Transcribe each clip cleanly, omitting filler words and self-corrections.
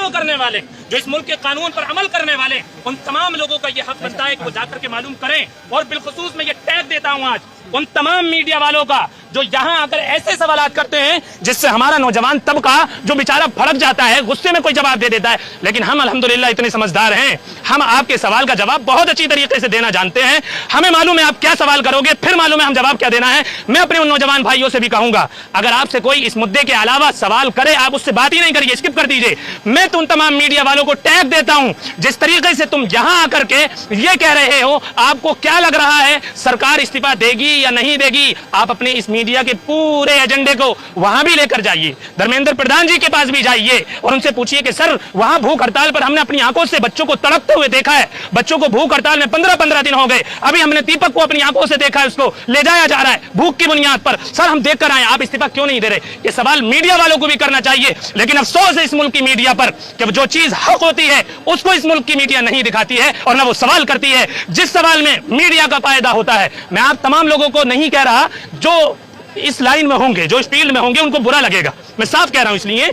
Follow करने वाले, जो इस मुल्क के कानून पर अमल करने वाले, उन तमाम लोगों का ये हक बनता है कि वो जाकर के मालूम करें। और बिलखुसूस मैं ये टैग देता हूँ आज उन तमाम मीडिया वालों का जो यहाँ आकर ऐसे सवालात करते हैं जिससे हमारा नौजवान तबका जो बेचारा भड़क जाता है, गुस्से में कोई जवाब दे देता है। लेकिन हम अल्हम्दुलिल्लाह इतने समझदार हैं, हम आपके सवाल का जवाब बहुत अच्छी तरीके से देना जानते हैं। हमें मालूम है आप क्या सवाल करोगे, फिर मालूम है हम जवाब क्या देना है। मैं अपने उन नौजवान भाइयों से भी कहूंगा, अगर आपसे कोई इस मुद्दे के अलावा सवाल करे, आप उससे बात ही नहीं करिए, स्किप कर दीजिए। मैं तो उन तमाम मीडिया वालों को टैग देता हूं, जिस तरीके से तुम यहां आकर के ये कह रहे हो, आपको क्या लग रहा है सरकार इस्तीफा देगी या नहीं देगी? आप अपने इस मीडिया के पूरे एजेंडे को वहां भी लेकर जाइए, धर्मेंद्र प्रधान जी के पास भी जाइए और उनसे पूछिए कि सर वहां भूख हड़ताल पर हमने अपनी आंखों से बच्चों को तड़पते हुए देखा है, बच्चों को भूख हड़ताल में 15-15 दिन हो गए, अभी हमने दीपक को अपनी आंखों से देखा है, उसको ले जाया जा रहा है भूख की बुनियाद पर। सर हम देख कर आए, आप इस्तीफा क्यों नहीं दे रहे? ये सवाल मीडिया वालों को भी करना चाहिए। लेकिन अफसोस है इस मुल्क की मीडिया पर कि जो चीज हक होती है उसको इस मुल्क की मीडिया नहीं दिखाती है और ना वो सवाल करती है जिस सवाल में मीडिया का फायदा होता है। मैं आप तमाम लोगों को नहीं कह रहा जो इस लाइन में होंगे, जो इस फील्ड में होंगे, उनको बुरा लगेगा, मैं साफ कह रहा हूं इसलिए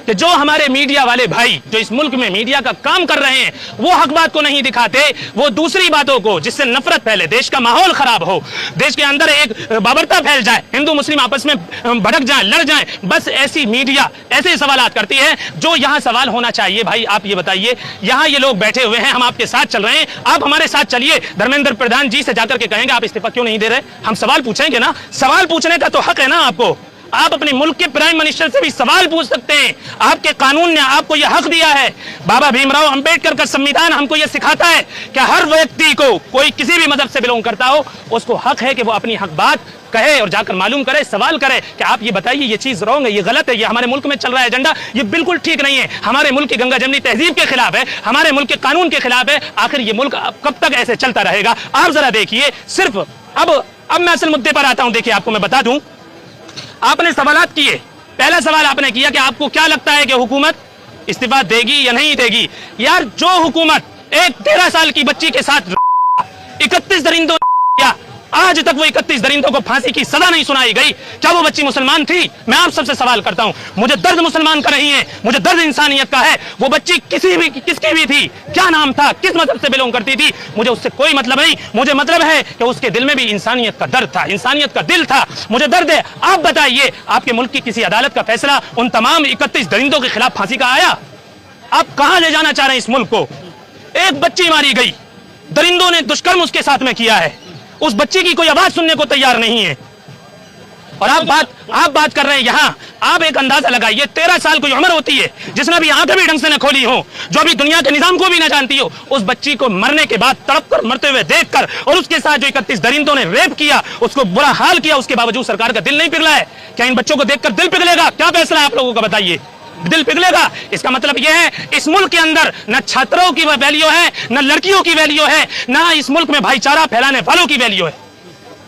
कि जो हमारे मीडिया वाले भाई जो इस मुल्क में मीडिया का काम कर रहे हैं वो हक बात को नहीं दिखाते, वो दूसरी बातों को जिससे नफरत फैले, देश का माहौल खराब हो, देश के अंदर एक बाबरता फैल जाए, हिंदू मुस्लिम आपस में भड़क जाए, लड़ जाए, बस ऐसी मीडिया ऐसे सवालात करती है जो यहाँ सवाल होना चाहिए। भाई आप ये बताइए, यहाँ ये लोग बैठे हुए हैं, हम आपके साथ चल रहे हैं, आप हमारे साथ चलिए, धर्मेंद्र प्रधान जी से जाकर के कहेंगे आप इस्तीफा क्यों नहीं दे रहे? हम सवाल पूछेंगे ना, सवाल पूछने का तो हक है ना आपको। आप अपने मुल्क के प्राइम मिनिस्टर से भी सवाल पूछ सकते हैं, आपके कानून ने आपको यह हक दिया है। बाबा भीमराव अंबेडकर का संविधान हमको यह सिखाता है कि हर व्यक्ति को, कोई किसी भी मजहब से बिलोंग करता हो, उसको हक है कि वो अपनी हक बात कहे और जाकर मालूम करे, सवाल करे कि आप ये बताइए ये चीज रॉन्ग है, ये गलत है, ये हमारे मुल्क में चल रहा है एजेंडा, ये बिल्कुल ठीक नहीं है, हमारे मुल्क की गंगा जमनी तहजीब के खिलाफ है, हमारे मुल्क के कानून के खिलाफ है। आखिर ये मुल्क कब तक ऐसे चलता रहेगा? आप जरा देखिए। सिर्फ अब मैं असल मुद्दे पर आता हूं। देखिए आपको मैं बता दूं, आपने सवालात किए, पहला सवाल आपने किया कि आपको क्या लगता है कि हुकूमत इस्तीफा देगी या नहीं देगी? यार जो हुकूमत एक 13 साल की बच्ची के साथ 31 दरिंदों किया, आज तक वो 31 दरिंदों को फांसी की सजा नहीं सुनाई गई, क्या वो बच्ची मुसलमान थी? मैं आप सबसे सवाल करता हूं, मुझे दर्द मुसलमान का नहीं है, मुझे दर्द इंसानियत का है। वो बच्ची किसकी भी थी, क्या नाम था, किस मजहब से बिलोंग करती थी, मुझे उससे कोई मतलब नहीं। मुझे मतलब है कि उसके दिल में भी इंसानियत का दर्द था, इंसानियत का दिल था, मुझे दर्द है। आप बताइए, आपके मुल्क की किसी अदालत का फैसला उन तमाम 31 दरिंदों के खिलाफ फांसी का आया? आप कहां ले जाना चाह रहे हैं इस मुल्क को? एक बच्ची मारी गई, दरिंदों ने दुष्कर्म उसके साथ में किया है, उस बच्चे की कोई आवाज सुनने को तैयार नहीं है। और आप बात कर रहे हैं यहाँ। आप एक अंदाजा लगाइए, 13 साल की उम्र होती है, जिसने अभी आंखें भी ढंग से न खोली हो, जो अभी दुनिया के निजाम को भी न जानती हो, उस बच्ची को मरने के बाद तड़प कर, मरते हुए देखकर, और उसके साथ जो 31 दरिंदों ने रेप किया, उसको बुरा हाल किया, उसके बावजूद सरकार का दिल नहीं पिघला है? क्या इन बच्चों को देखकर दिल पिघलेगा? क्या फैसला है आप लोगों का बताइए? दिल पिघलेगा? इसका मतलब यह है इस मुल्क के अंदर न छात्रों की वैल्यू है, न लड़कियों की वैल्यू है, न इस मुल्क में भाईचारा फैलाने वालों की वैल्यू है।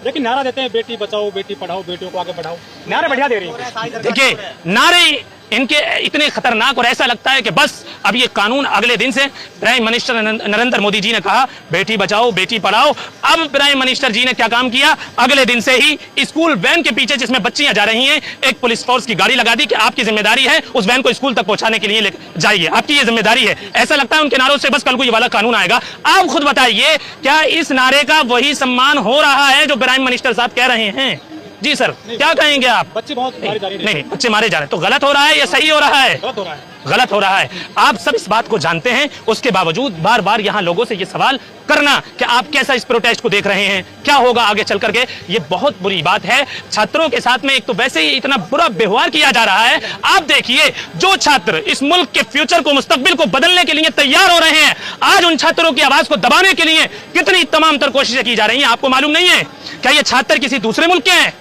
लेकिन नारा देते हैं बेटी बचाओ बेटी पढ़ाओ, बेटियों को आगे बढ़ाओ, नारे बढ़िया दे रही है। देखिए नारे इनके इतने खतरनाक, और ऐसा लगता है कि बस अब ये कानून अगले दिन से, प्राइम मिनिस्टर नरेंद्र मोदी जी ने कहा बेटी बचाओ बेटी पढ़ाओ, अब प्राइम मिनिस्टर जी ने क्या काम किया, अगले दिन से ही स्कूल वैन के पीछे जिसमें बच्चियां जा रही हैं, एक पुलिस फोर्स की गाड़ी लगा दी कि आपकी जिम्मेदारी है उस वैन को स्कूल तक पहुंचाने के लिए जाइए, आपकी ये जिम्मेदारी है। ऐसा लगता है उनके नारों से बस कल को ये वाला कानून आएगा। आप खुद बताइए, क्या इस नारे का वही सम्मान हो रहा है जो प्राइम मिनिस्टर साहब कह रहे हैं? जी सर, क्या कहेंगे आप? बच्चे बहुत नहीं, बच्चे मारे जा रहे हैं, तो गलत हो रहा है या सही हो रहा है? गलत हो रहा है। गलत हो रहा है। आप सब इस बात को जानते हैं, उसके बावजूद बार बार यहाँ लोगों से ये सवाल करना कि आप कैसा इस प्रोटेस्ट को देख रहे हैं, क्या होगा आगे चल करके, ये बहुत बुरी बात है। छात्रों के साथ में एक तो वैसे ही इतना बुरा व्यवहार किया जा रहा है। आप देखिए, जो छात्र इस मुल्क के फ्यूचर को, मुस्तकबिल को बदलने के लिए तैयार हो रहे हैं, आज उन छात्रों की आवाज को दबाने के लिए कितनी तमाम तर कोशिशें की जा रही हैं, आपको मालूम नहीं है? क्या ये छात्र किसी दूसरे मुल्क के हैं?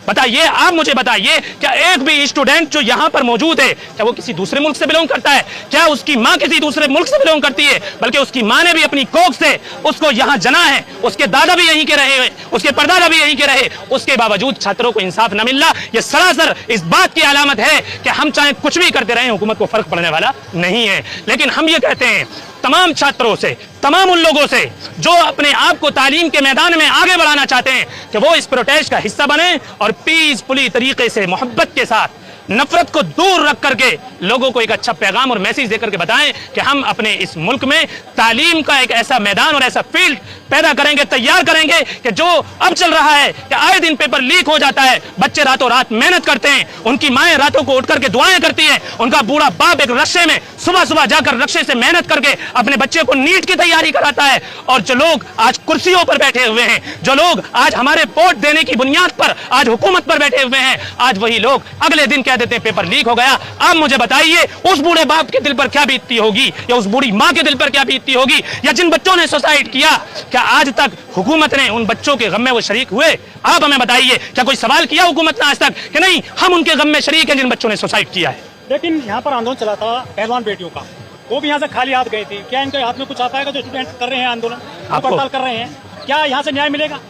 बताइए, आप मुझे बताइए, क्या एक भी स्टूडेंट जो यहाँ पर मौजूद है, क्या वो किसी दूसरे मुल्क से बिलोंग करता है? क्या उसकी माँ किसी दूसरे मुल्क से बिलोंग करती है? बल्कि उसकी माँ ने भी अपनी कोख से उसको यहाँ जना है, उसके दादा भी यहीं के रहे, उसके परदादा भी यहीं के रहे, उसके बावजूद छात्रों को इंसाफ न मिलना, यह सरासर इस बात की अलामत है कि हम चाहे कुछ भी करते रहे, हुकूमत को फर्क पड़ने वाला नहीं है। लेकिन हम ये कहते हैं तमाम छात्रों से, तमाम उन लोगों से जो अपने आप को तालीम के मैदान में आगे बढ़ाना चाहते हैं, कि वो इस प्रोटेस्ट का हिस्सा बने और पीसफुली तरीके से, मोहब्बत के साथ नफरत को दूर रख करके लोगों को एक अच्छा पैगाम और मैसेज देकर के बताएं कि हम अपने इस मुल्क में तालीम का एक ऐसा मैदान और ऐसा फील्ड पैदा करेंगे, तैयार करेंगे कि जो अब चल रहा है कि आए दिन पेपर लीक हो जाता है, बच्चे रातों रात मेहनत करते हैं, उनकी माएं रातों को उठ करके दुआएं करती हैं, उनका बूढ़ा बाप एक रक्शे में सुबह सुबह जाकर रक्शे से मेहनत करके अपने बच्चे को नीट की तैयारी कराता है। और जो लोग आज कुर्सियों पर बैठे हुए हैं, जो लोग आज हमारे वोट देने की बुनियाद पर आज हुकूमत पर बैठे हुए हैं, आज वही लोग अगले दिन कह देते हैं पेपर लीक हो गया। अब मुझे बताइए उस बूढ़े बाप के दिल पर क्या बीतती होगी, या उस बूढ़ी माँ के दिल पर क्या बीतती होगी, या जिन बच्चों ने सुसाइड किया, क्या आज तक हुकूमत ने उन बच्चों के गम में वो शरीक हुए? आप हमें बताइए, क्या कोई सवाल किया हुकूमत ने आज तक कि नहीं हम उनके गम में शरीक हैं जिन बच्चों ने सुसाइड किया है? लेकिन यहाँ पर आंदोलन चला था पहलवान बेटियों का, वो भी यहाँ से खाली हाथ गए थे। क्या इनके हाथ में कुछ आता है? जो स्टूडेंट कर रहे हैं आंदोलन, हड़ताल कर रहे हैं, क्या यहाँ से न्याय मिलेगा?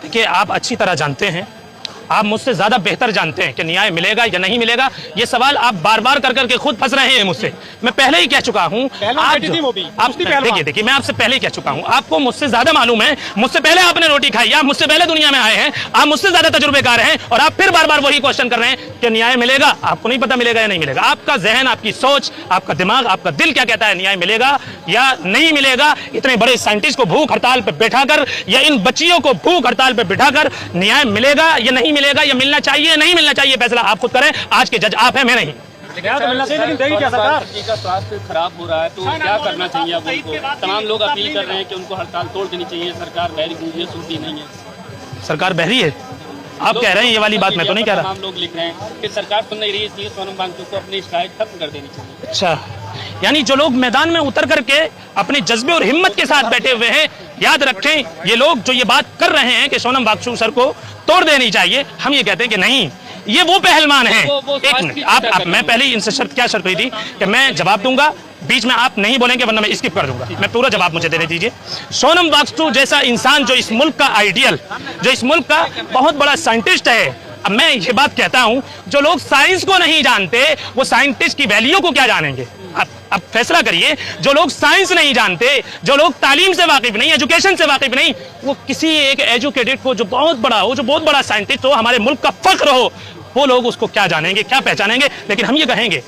देखिए, आप अच्छी तरह जानते हैं, आप मुझसे ज्यादा बेहतर जानते हैं कि न्याय मिलेगा या नहीं मिलेगा। ये सवाल आप बार बार कर करके खुद फंस रहे हैं मुझसे। मैं पहले ही कह चुका हूं, आप देखिए मैं आपसे पहले ही कह चुका हूं, आपको मुझसे ज्यादा मालूम है, मुझसे पहले आपने रोटी खाई, आप मुझसे पहले दुनिया में आए हैं, आप मुझसे ज्यादा तजुर्बेकार हैं, और आप फिर बार बार वही क्वेश्चन कर रहे हैं कि न्याय मिलेगा। आपको नहीं पता मिलेगा या नहीं मिलेगा। आपका जहन, आपकी सोच, आपका दिमाग, आपका दिल क्या कहता है, न्याय मिलेगा या नहीं मिलेगा? इतने बड़े साइंटिस्ट को भूख हड़ताल पर बैठाकर, या इन बच्चियों को भूख हड़ताल पर बैठाकर न्याय मिलेगा या नहीं मिलेगा, या मिलना चाहिए नहीं मिलना चाहिए, फैसला आप खुद करें। आज के जज आप हैं, मैं नहीं। तो मिलना चाहिए, लेकिन देगी क्या सरकार? जी का स्वास्थ्य खराब हो रहा है, तो क्या करना चाहिए अब उनको? तमाम लोग अपील कर रहे हैं कि उनको हड़ताल तोड़ देनी चाहिए। सरकार बहरी हुई है, सुनती नहीं है। सरकार बहरी है, आप कह रहे हैं? ये वाली बात मैं तो नहीं कह रहा। तमाम लोग लिख रहे हैं कि सरकार सुन नहीं रही, इसलिए सोनम वांगचुक को अपनी शिकायत खत्म कर देनी चाहिए। अच्छा, यानी जो लोग मैदान में उतर करके अपने जज्बे और हिम्मत के साथ बैठे हुए हैं, याद रखें, ये लोग जो ये बात कर रहे हैं कि सोनम वांगचुक सर को तोड़ देनी चाहिए, हम ये कहते हैं कि नहीं, ये वो पहलवान हैं। एक मिनट, आप मैं पहले ही इनसे शर्त क्या शर्त हुई थी कि मैं जवाब दूंगा, बीच में आप नहीं बोलेंगे वरना मैं स्किप कर दूंगा। मैं पूरा जवाब मुझे देने दीजिए। सोनम वांगचुक जैसा इंसान, जो इस मुल्क का आइडियल, जो इस मुल्क का बहुत बड़ा साइंटिस्ट है, अब मैं ये बात कहता हूं, जो लोग साइंस को नहीं जानते वो साइंटिस्ट की वैल्यू को क्या जानेंगे? अब फैसला करिए। जो लोग साइंस नहीं जानते, जो लोग तालीम से वाकिफ नहीं, एजुकेशन से वाकिफ नहीं, वो किसी एक एजुकेटेड को जो बहुत बड़ा हो, जो बहुत बड़ा साइंटिस्ट हो, हमारे मुल्क का फख्र हो, वो लोग उसको क्या जानेंगे, क्या पहचानेंगे? लेकिन हम ये कहेंगे,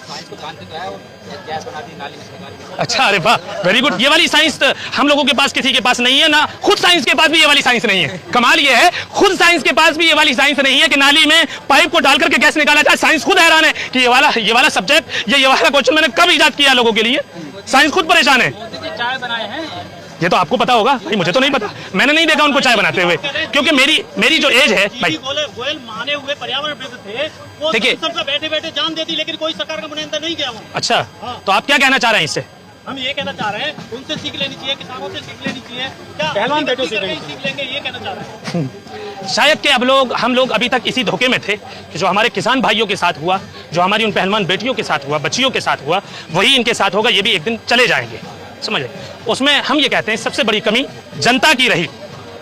अच्छा, अरे वाह, वेरी गुड। ये वाली साइंस हम लोगों के पास किसी के पास नहीं है ना, खुद साइंस के पास भी ये वाली साइंस नहीं है। कमाल ये है, खुद साइंस के पास भी ये वाली साइंस नहीं है कि नाली में पाइप को डाल करके गैस निकाला जाए। साइंस खुद हैरान है कि ये वाला सब्जेक्ट, ये वाला क्वेश्चन मैंने कब इजाद किया लोगों के लिए। साइंस खुद परेशान है। चाय बनाए हैं, ये तो आपको पता होगा भाई, मुझे तो नहीं पता, मैंने नहीं देखा उनको चाय बनाते हुए, क्योंकि मेरी जो एज है भाई। गोयल माने हुए पर्यावरणविद थे, वो देखिए, बैठे बैठे जान देती, लेकिन कोई सरकार का नुमाइंदा नहीं गया। अच्छा, तो आप क्या कहना चाह रहे हैं इससे? हम ये कहना चाह रहे हैं, उनसे सीख लेनी चाहिए, किसानों से सीख लेनी चाहिए। क्या पहलवान बेटों से सीख लेंगे, ये कहना चाह रहे हैं। शायद कि हम लोग अभी तक इसी धोखे में थे कि जो हमारे किसान भाइयों के साथ हुआ, जो हमारी उन पहलवान बेटियों के साथ हुआ, बच्चियों के साथ हुआ, वही इनके साथ होगा, ये भी एक दिन चले जाएंगे, समझे? उसमें हम ये कहते हैं सबसे बड़ी कमी जनता की रही।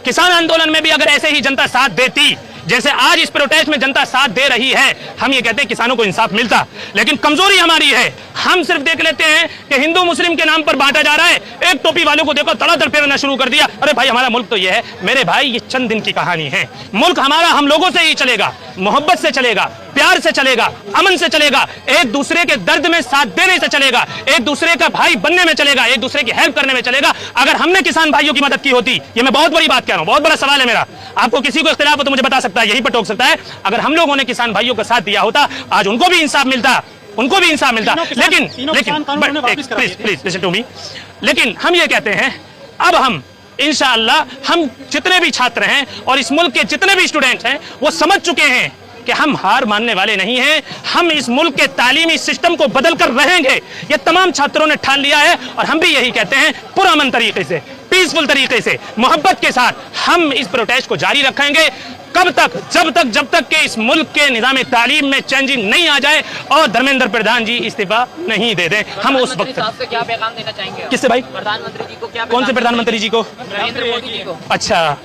किसान आंदोलन में भी अगर ऐसे ही जनता साथ देती जैसे आज इस प्रोटेस्ट में जनता साथ दे रही है, हम ये कहते हैं किसानों को इंसाफ मिलता। लेकिन कमजोरी हमारी है, हम सिर्फ देख लेते हैं कि हिंदू मुस्लिम के नाम पर बांटा जा रहा है। एक टोपी वालों को देखो धड़ाधड़ फेरना शुरू कर दिया। अरे भाई, हमारा मुल्क तो ये है मेरे भाई, ये चंद दिन की कहानी है। मुल्क हमारा हम लोगों से ही चलेगा, मोहब्बत से चलेगा, प्यार से चलेगा, अमन से चलेगा, एक दूसरे के दर्द में साथ देने से चलेगा, एक दूसरे का भाई बनने में चलेगा, एक दूसरे की हेल्प करने में चलेगा। अगर हमने किसान भाइयों की मदद की होती, ये मैं बहुत बड़ी बात कह रहा हूं, बहुत बड़ा सवाल है मेरा, आपको किसी को इख्तिलाफ हो तो मुझे बता सकता है, यही पर टोक सकता है। अगर हम लोगों ने किसान भाइयों का साथ दिया होता, आज उनको भी इंसाफ मिलता, उनको भी इंसाफ मिलता। लेकिन प्लीज लिसन टू मी। लेकिन हम ये कहते हैं, अब हम इंशाअल्लाह, हम जितने भी छात्र हैं और इस मुल्क के जितने भी स्टूडेंट हैं, वो समझ चुके हैं कि हम हार मानने वाले नहीं हैं। हम इस मुल्क के तालीमी सिस्टम को बदल कर रहेंगे, ये तमाम छात्रों ने ठान लिया है। और हम भी यही कहते हैं, पुरअमन तरीके से, पीसफुल तरीके से, मोहब्बत के साथ हम इस प्रोटेस्ट को जारी रखेंगे। कब तक? जब तक के इस मुल्क के निज़ाम तालीम में चेंजिंग नहीं आ जाए और धर्मेंद्र प्रधान जी इस्तीफा नहीं दे दें। हम उस वक्त से क्या पैगाम देना चाहेंगे? किससे भाई? प्रधानमंत्री जी को क्या? कौन से प्रधानमंत्री जी को? नरेंद्र मोदी जी को। अच्छा,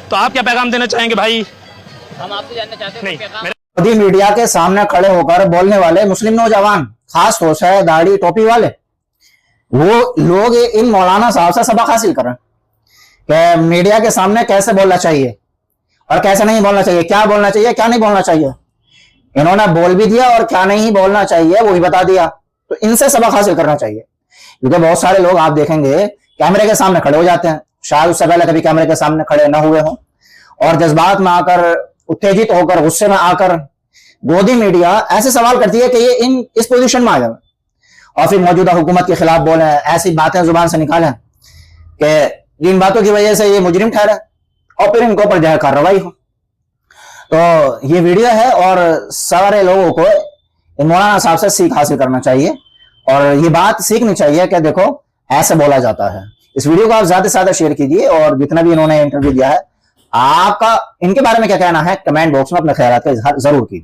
तो आप क्या पैगाम देना चाहेंगे भाई? हम आपसे जानना चाहते हैं नहीं, मोदी मीडिया के सामने खड़े होकर बोलने वाले मुस्लिम नौजवान, खास तौर से दाढ़ी टोपी वाले, वो लोग इन मौलाना साहब से सबक हासिल करें कि मीडिया के सामने कैसे बोलना चाहिए और कैसे नहीं बोलना चाहिए, क्या बोलना चाहिए, क्या नहीं बोलना चाहिए। इन्होंने बोल भी दिया और क्या नहीं बोलना चाहिए वो भी बता दिया। तो इनसे सबक हासिल करना चाहिए, क्योंकि बहुत सारे लोग आप देखेंगे कैमरे के सामने खड़े हो जाते हैं, शायद उससे पहले कभी कैमरे के सामने खड़े ना हुए हों, और जज्बात में आकर, उत्तेजित होकर, गुस्से में आकर गोदी मीडिया ऐसे सवाल करती है कि ये इस पोजीशन में आ जाए और फिर मौजूदा हुकूमत के खिलाफ बोले, ऐसी बातें जुबान से निकालें कि इन बातों की वजह से ये मुजरिम ठहरा और फिर इनको पर जो है कार्रवाई हो। तो ये वीडियो है और सारे लोगों को मौलाना साहब से सीख हासिल करना चाहिए और ये बात सीखनी चाहिए कि देखो ऐसे बोला जाता है। इस वीडियो को आप ज्यादा से ज्यादा शेयर कीजिए और जितना भी इन्होंने इंटरव्यू दिया है, आपका इनके बारे में क्या कहना है कमेंट बॉक्स में अपने ख्यालात का इजहार जरूर कीजिए।